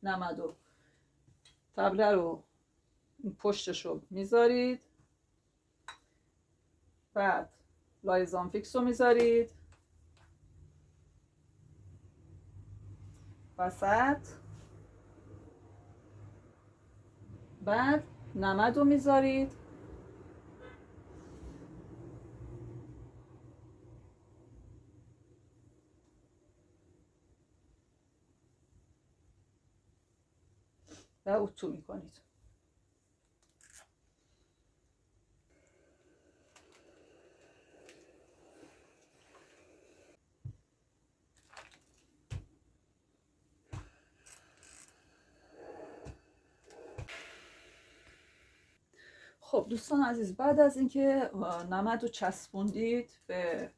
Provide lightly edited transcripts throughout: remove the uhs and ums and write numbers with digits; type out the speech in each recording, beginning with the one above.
نمدو تبله رو پشتش رو میذارید، بعد لایزان فیکس رو میذارید وسط، بعد نمد رو میذارید و اتو میکنید. خب دوستان عزیز، بعد از اینکه نمد رو چسبوندید به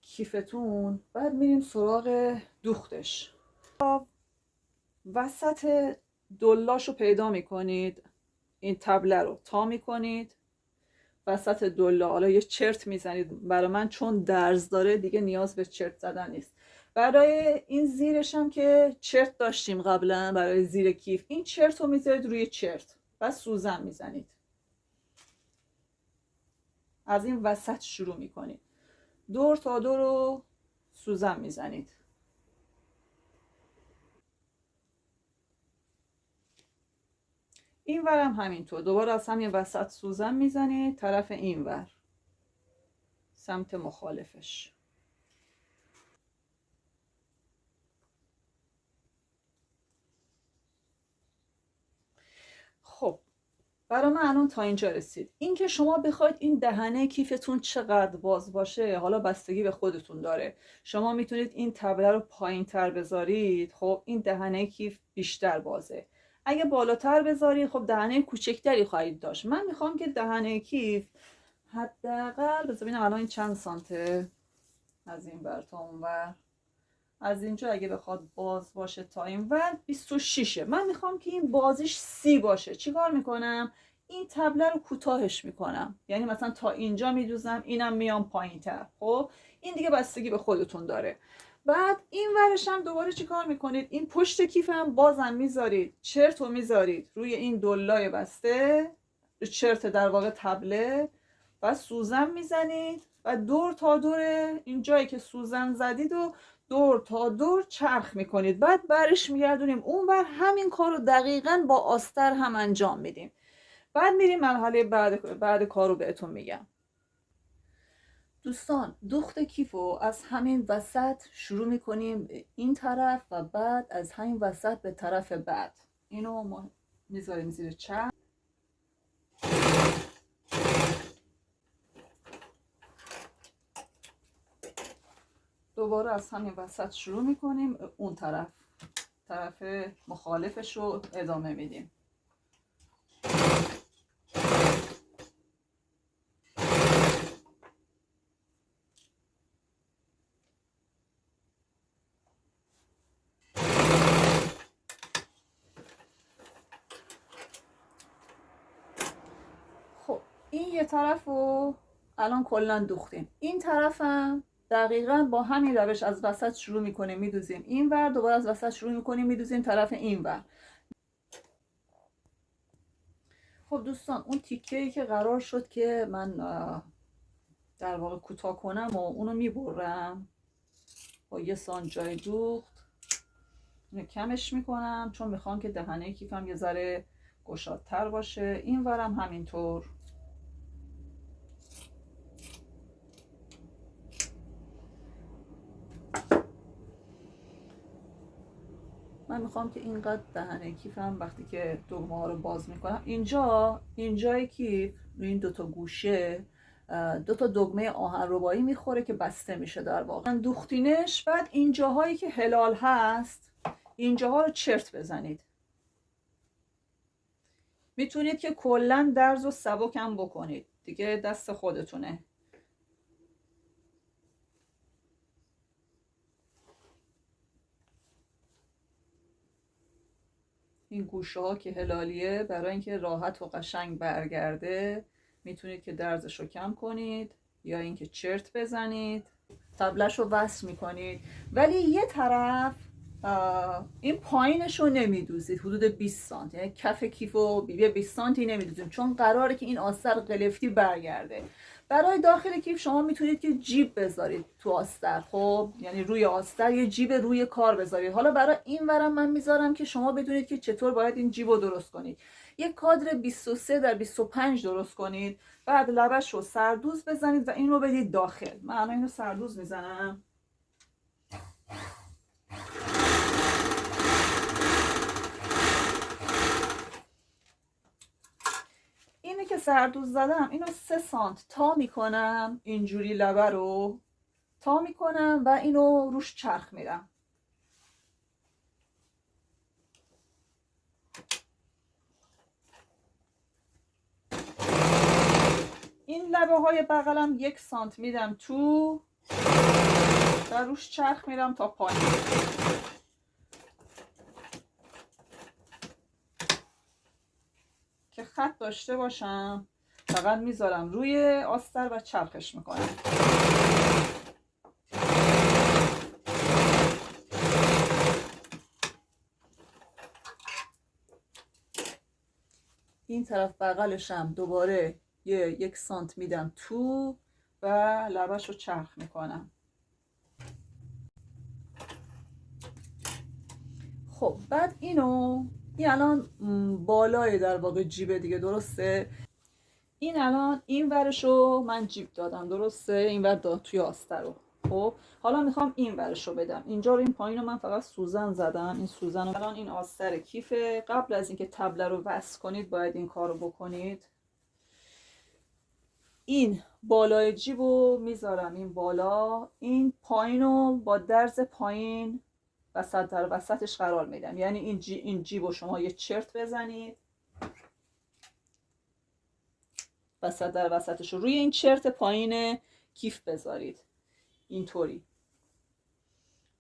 کیفتون، بعد میریم سراغ دوختش. وسط دلاش رو پیدا میکنید، این تبله رو تا میکنید وسط دلا. حالا یه چرت میزنید، برای من چون درز داره دیگه نیاز به چرت زدن نیست. برای این زیرش هم که چرت داشتیم قبلا، برای زیر کیف این چرت رو میذارید روی چرت و سوزن میزنید. از این وسط شروع میکنید، دور تا دور رو سوزن میزنید. این ور هم همینطور، دوباره از همین وسط سوزن میزنید طرف این ور، سمت مخالفش. خب برای من الان تا اینجا رسید. این که شما بخواید این دهنه کیفتون چقدر باز باشه، حالا بستگی به خودتون داره. شما میتونید این تبله رو پایین تر بذارید، خب این دهنه کیف بیشتر بازه. اگه بالاتر بذارید خب دهنه کوچکتری خواهید داشت. من میخوام که دهنه کیف حداقل، بذار ببینم الان این چند سانته از این ور تا اون ور، از اینجا اگه بخواد باز باشه تا این ور 26. من میخوام که این بازیش 30 باشه. چیکار میکنم؟ این تبله رو کوتاهش میکنم، یعنی مثلا تا اینجا میدوزم، اینم میام پایین تر. خب این دیگه بستگی به خودتون داره. بعد این ورش هم دوباره چیکار میکنید؟ این پشت کیف هم بازم میذارید، چرت رو میذارید روی این دلای بسته، چرت در واقع تبله، و سوزن میزنید و دور تا دور این جایی که سوزن زدید و دور تا دور چرخ میکنید. بعد برش میگردونیم اون بر، همین کار رو دقیقاً با آستر هم انجام میدیم. بعد میریم مرحله بعد کار رو بهتون میگم. دوستان دوخت کیف رو از همین وسط شروع میکنیم این طرف و بعد از همین وسط به طرف بعد. اینو ما میذاریم زیر چرخ. دوباره از همین وسط شروع میکنیم اون طرف مخالفش رو ادامه میدیم. خب این یه طرف رو الان کلا دوختیم. این طرفم دقیقاً با همین روش از وسط شروع میکنیم میدوزیم این ور، دوباره از وسط شروع میکنیم میدوزیم طرف این ور. خب دوستان اون تیکه‌ای که قرار شد که من در واقع کوتاه کنم و اونو میبرم با یه سانجای دوخت، اینو کمش میکنم چون میخوام که دهنه کیفم یه ذره گشادتر باشه. این ورم همینطور. من میخوام که اینقدر دهنه کیفم وقتی که دگمه ها رو باز میکنم، اینجای کیف روی این دوتا گوشه دوتا دگمه آهن ربایی میخوره که بسته میشه در واقع. من دوختینش، بعد اینجاهایی که هلال هست اینجاها رو چرت بزنید. میتونید که کلا درز و سبکم بکنید دیگه، دست خودتونه. این گوشه ها که هلالیه، برای اینکه راحت و قشنگ برگرده میتونید که درزش رو کم کنید یا اینکه چرت بزنید، تبلش رو وصل میکنید. ولی یه طرف این پایینش رو نمیدوزید، حدود 20 سانتی، یعنی کف کیف رو 20 سانتی نمیدوزیم، چون قراره که این آستر قلفتی برگرده. برای داخل کیف شما میتونید که جیب بذارید تو آستر، خب یعنی روی آستر یه جیب روی کار بذارید. حالا برای این ورم من میذارم که شما بدونید که چطور باید این جیب رو درست کنید. یک کادر 23 در 25 درست کنید، بعد لبش رو سردوز بزنید و این رو بدید داخل. من الان اینو سردوز میزنم. اینه که سردوز زدم، اینو 3 سانت تا میکنم، اینجوری لبه رو تا میکنم و اینو روش چرخ میدم. این لبه های بغلم 1 سانت میدم تو و روش چرخ میدم تا پایین. که خط داشته باشم فقط میذارم روی آستر و چرخش میکنم. این طرف بغلشم دوباره 1 سانت میدم تو و لبش رو چرخ میکنم. خب بعد این الان بالای در واقع جیب دیگه، درسته؟ این الان این ورشو من جیب دادم، درسته؟ این ور داد توی آستر رو. خب حالا میخوام این ورشو بدم. اینجا رو، این پایین رو من فقط سوزن زدم. این سوزن رو الان این آستر کیفه. قبل از اینکه تبله رو وصل کنید باید این کار رو بکنید. این بالای جیب رو میذارم این بالا، این پایین رو با درز پایین وسط در وسطش قرار میدم. یعنی این جیب رو شما یه چرت بزنید وسط در وسطش رو، روی این چرت پایین کیف بذارید اینطوری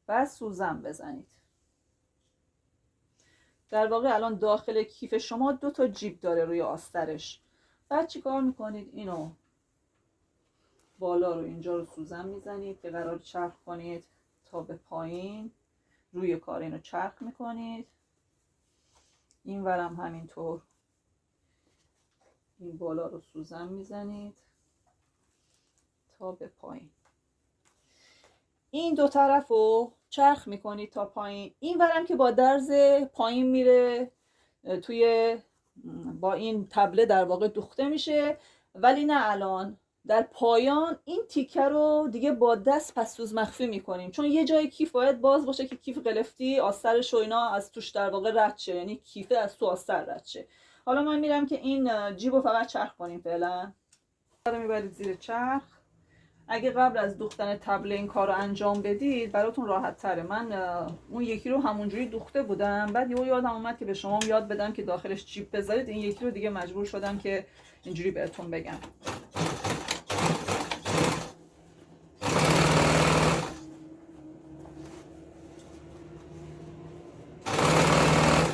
و سوزن بزنید. در واقع الان داخل کیف شما 2 تا جیب داره روی آسترش. بعد چی کار میکنید؟ اینو بالا رو اینجا رو سوزن میزنید که قرار چرخ کنید تا به پایین. روی کار اینو چرخ میکنید. این ورم همینطور، این بالا رو سوزن میزنید تا به پایین. این 2 طرف رو چرخ میکنید تا پایین. این ورم که با درز پایین میره توی، با این تبله در واقع دوخته میشه. ولی نه الان، در پایان این تیکه رو دیگه با دست پستوز مخفی میکنیم، چون یه جای کیف باید باز باشه که کیف قلفتی آسترش و اینا از توش در واقع رد شه، یعنی کیفه از تو آستر رد شه. حالا من میرم که این جیب رو فقط چرخ کنیم. فعلا رو میبرید زیر چرخ. اگه قبل از دوختن تبله این کار رو انجام بدید براتون راحت تره. من اون یکی رو همونجوری دوخته بودم، بعد یادم اومد که به شما یاد بدم که داخلش جیب بذارید. این یکی رو دیگه مجبور شدم که اینجوری بهتون بگم.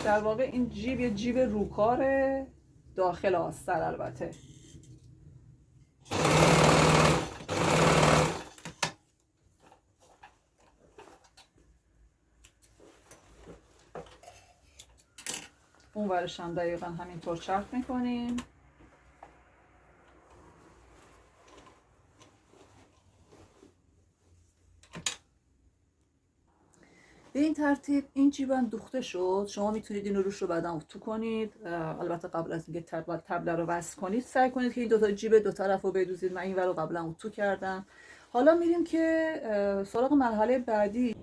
در واقع این جیب یه جیب روکاره داخل آستر. البته اون ورش هم دقیقا همینطور چرخ میکنیم. به این ترتیب این جیبم دوخته شد. شما میتونید اینو روش رو بعدا اتو کنید. البته قبل از اینکه تبله رو وصل کنید سعی کنید که این 2 تا جیب 2 طرف رو بدوزید. من این ور رو قبلا اتو کردم. حالا میریم که سراغ مرحله بعدی.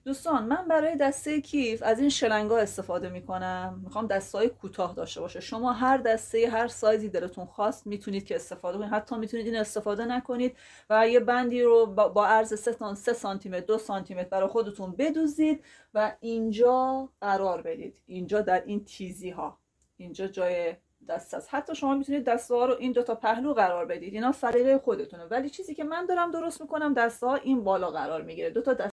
دوستان من برای دسته کیف از این شلنگا استفاده میکنم. میخوام دسته‌های کوتاه داشته باشه. شما هر دسته هر سایزی دلتون خواست میتونید که استفاده کنید. حتی میتونید این استفاده نکنید و یه بندی رو با عرض 3 سانتی متر 2 سانتی متر برای خودتون بدوزید و اینجا قرار بدید. اینجا در این تیزی ها، اینجا جای دسته است. حتی شما میتونید دسته ها رو این 2 تا پهلو قرار بدید. اینا سلیقه خودتونه. ولی چیزی که من دارم درست میکنم دسته ها این بالا قرار میگیره. 2 تا